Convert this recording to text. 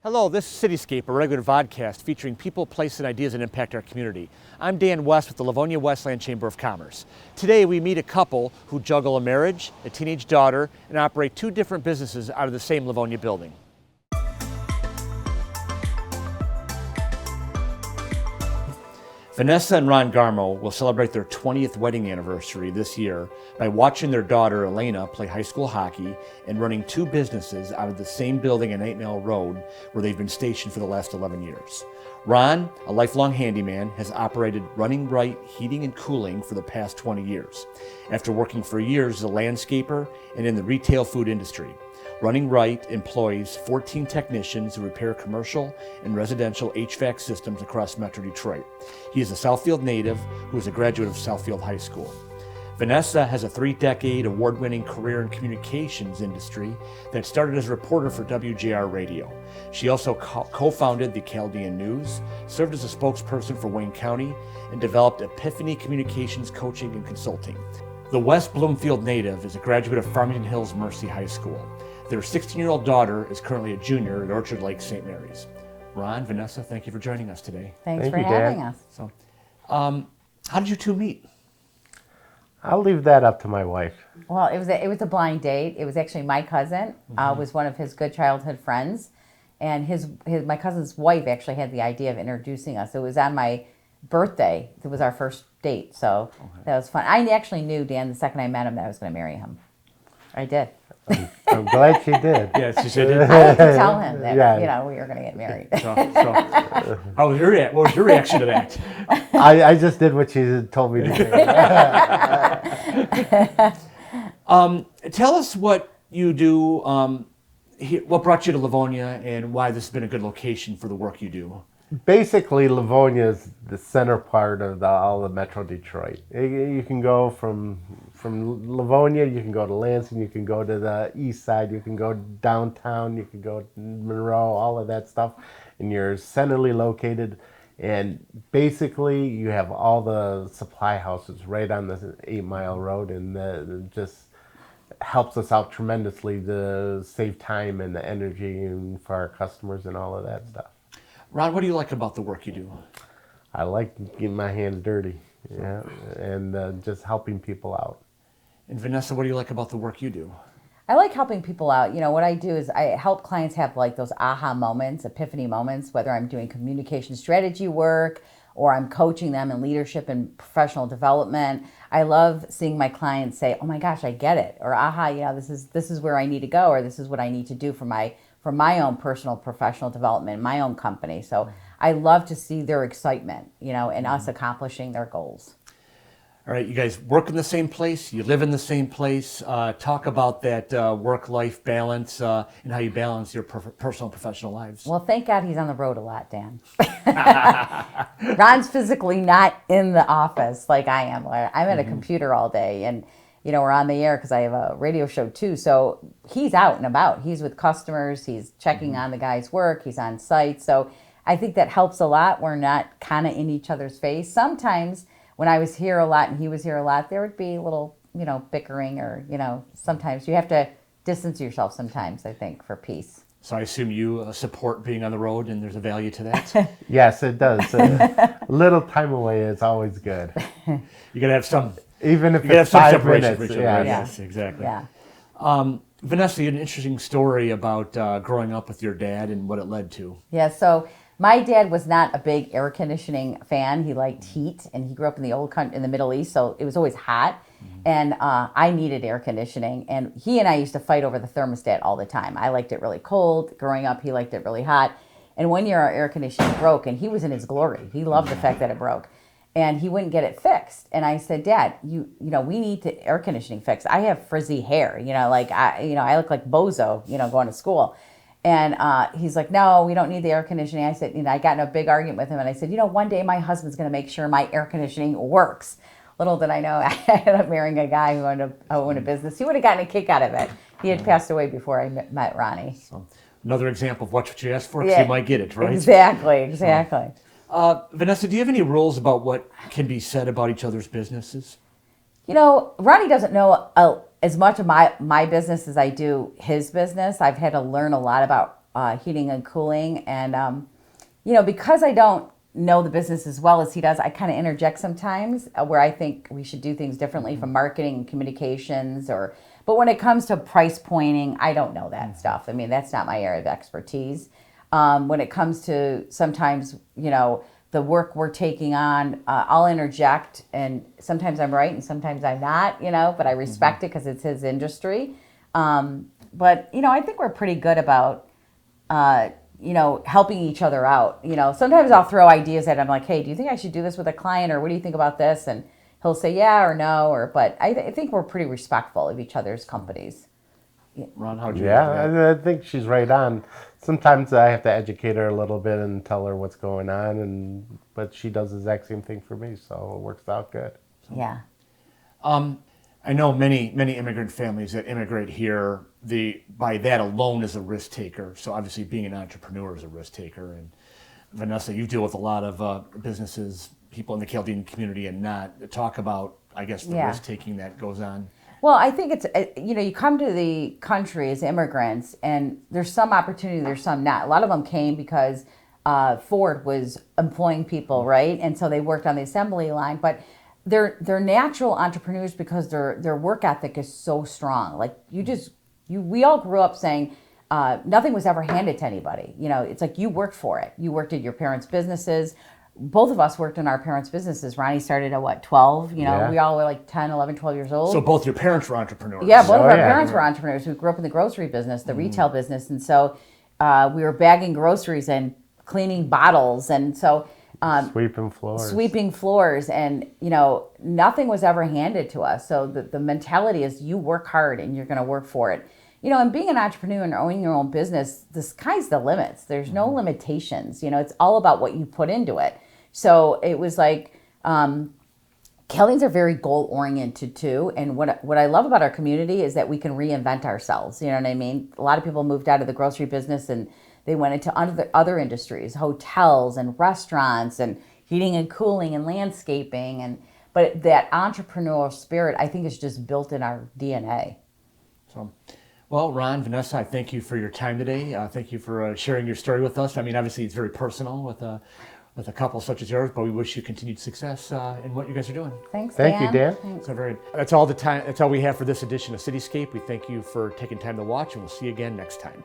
Hello, this is Cityscape, a regular vodcast featuring people, places, and ideas that impact our community. I'm Dan West with the Livonia Westland Chamber of Commerce. Today we meet a couple who juggle a marriage, a teenage daughter, and operate two different businesses out of the same Livonia building. Vanessa and Ron Garmo will celebrate their 20th wedding anniversary this year by watching their daughter Elena play high school hockey and running two businesses out of the same building on 8 Mile Road where they've been stationed for the last 11 years. Ron, a lifelong handyman, has operated Running Right Heating and Cooling for the past 20 years, after working for years as a landscaper and in the retail food industry. Running Right employs 14 technicians who repair commercial and residential HVAC systems across Metro Detroit. He is a Southfield native who is a graduate of Southfield High School. Vanessa has a 3-decade award-winning career in communications industry that started as a reporter for WJR Radio. She also co-founded the Chaldean News, served as a spokesperson for Wayne County, and developed Epiphany Communications Coaching and Consulting. The West Bloomfield native is a graduate of Farmington Hills Mercy High School. Their 16-year-old daughter is currently a junior at Orchard Lake St. Mary's. Ron, Vanessa, thank you for joining us today. Thanks for having us. So, how did you two meet? I'll leave that up to my wife. Well, it was a blind date. It was actually my cousin, was one of his good childhood friends, and my cousin's wife actually had the idea of introducing us. It was on my birthday. It was our first date, so that was fun. I actually knew Dan the second I met him that I was going to marry him. I did. I'm glad she did. Yes, she did. I had to tell him that we were going to get married. What was your reaction to that? I just did what she told me to do. Tell us what you do, what brought you to Livonia, and why this has been a good location for the work you do. Basically, Livonia is the center part of all of Metro Detroit. You can go from Livonia, you can go to Lansing, you can go to the east side, you can go downtown, you can go to Monroe, all of that stuff, and you're centrally located. And basically, you have all the supply houses right on the 8 Mile Road, and it just helps us out tremendously to save time and the energy and for our customers and all of that stuff. Ron, what do you like about the work you do? I like getting my hands dirty, and just helping people out. And Vanessa, what do you like about the work you do? I like helping people out. You know, what I do is I help clients have like those aha moments, epiphany moments, whether I'm doing communication strategy work or I'm coaching them in leadership and professional development. I love seeing my clients say, "Oh my gosh, I get it," or "Aha, this is where I need to go," or "This is what I need to do for my own personal professional development, my own company." So I love to see their excitement, and us accomplishing their goals. All right, you guys work in the same place, you live in the same place. Talk about that work-life balance and how you balance your personal and professional lives. Well, thank God he's on the road a lot, Dan. Ron's physically not in the office like I am. I'm at a computer all day, and we're on the air because I have a radio show too. So he's out and about. He's with customers. He's checking on the guy's work. He's on site. So I think that helps a lot. We're not kind of in each other's face. Sometimes when I was here a lot and he was here a lot, there would be a little, bickering or, sometimes you have to distance yourself sometimes, I think, for peace. So I assume you support being on the road and there's a value to that? Yes, it does. A little time away is always good. You got to have some... Even if it's 5 minutes. For each other, right? Yes, exactly. Yeah. Vanessa, you had an interesting story about growing up with your dad and what it led to. Yeah, so my dad was not a big air conditioning fan. He liked heat, and he grew up in the Middle East, so it was always hot. And I needed air conditioning, and he and I used to fight over the thermostat all the time. I liked it really cold. Growing up, he liked it really hot. And one year our air conditioning broke, and he was in his glory. He loved the fact that it broke. And he wouldn't get it fixed. And I said, "Dad, we need the air conditioning fixed. I have frizzy hair, I look like Bozo, going to school." And he's like, "No, we don't need the air conditioning." I said, I got in a big argument with him, and I said, "One day my husband's going to make sure my air conditioning works." Little did I know, I ended up marrying a guy who owned a business. He would have gotten a kick out of it. He had passed away before I met Ronnie. So another example of watch what you ask for, because you might get it, right? Exactly. Vanessa, do you have any rules about what can be said about each other's businesses? Ronnie doesn't know as much of my business as I do his business. I've had to learn a lot about heating and cooling. And, because I don't know the business as well as he does, I kind of interject sometimes where I think we should do things differently from marketing and communications but when it comes to price pointing, I don't know that stuff. I mean, that's not my area of expertise. When it comes to sometimes, the work we're taking on, I'll interject, and sometimes I'm right and sometimes I'm not, but I respect it because it's his industry. But, I think we're pretty good about, helping each other out. Sometimes I'll throw ideas at him like, hey, do you think I should do this with a client, or what do you think about this? And he'll say yeah or no, but I think we're pretty respectful of each other's companies. Ron, how'd you I think she's right on. Sometimes I have to educate her a little bit and tell her what's going on, but she does the exact same thing for me, so it works out good. Yeah. I know many immigrant families that immigrate here, by that alone is a risk taker. So obviously being an entrepreneur is a risk taker. And Vanessa, you deal with a lot of businesses, people in the Chaldean community and not. Talk about, I guess, the risk taking that goes on. Well, I think it's, you come to the country as immigrants, and there's some opportunity, there's some not. A lot of them came because Ford was employing people, right? And so they worked on the assembly line, but they're natural entrepreneurs because their work ethic is so strong. Like we all grew up saying nothing was ever handed to anybody. It's like you worked for it. You worked at your parents' businesses. Both of us worked in our parents' businesses. Ronnie started at 12? We all were like 10, 11, 12 years old. So both your parents were entrepreneurs? Yeah, both of our parents were entrepreneurs. We grew up in the grocery business, the retail business. And so we were bagging groceries and cleaning bottles. And so sweeping floors. And, nothing was ever handed to us. So the mentality is you work hard and you're going to work for it. And being an entrepreneur and owning your own business, the sky's the limits. There's no limitations. It's all about what you put into it. So it was like, Chaldeans are very goal oriented too. And what I love about our community is that we can reinvent ourselves. You know what I mean? A lot of people moved out of the grocery business and they went into other industries, hotels and restaurants and heating and cooling and landscaping. But that entrepreneurial spirit, I think, is just built in our DNA. So, well, Ron, Vanessa, I thank you for your time today. Thank you for sharing your story with us. I mean, obviously, it's very personal with a couple such as yours, but we wish you continued success in what you guys are doing. Thanks, Dan. Thank you, Dan. Thanks. So that's all the time. That's all we have for this edition of Cityscape. We thank you for taking time to watch, and we'll see you again next time.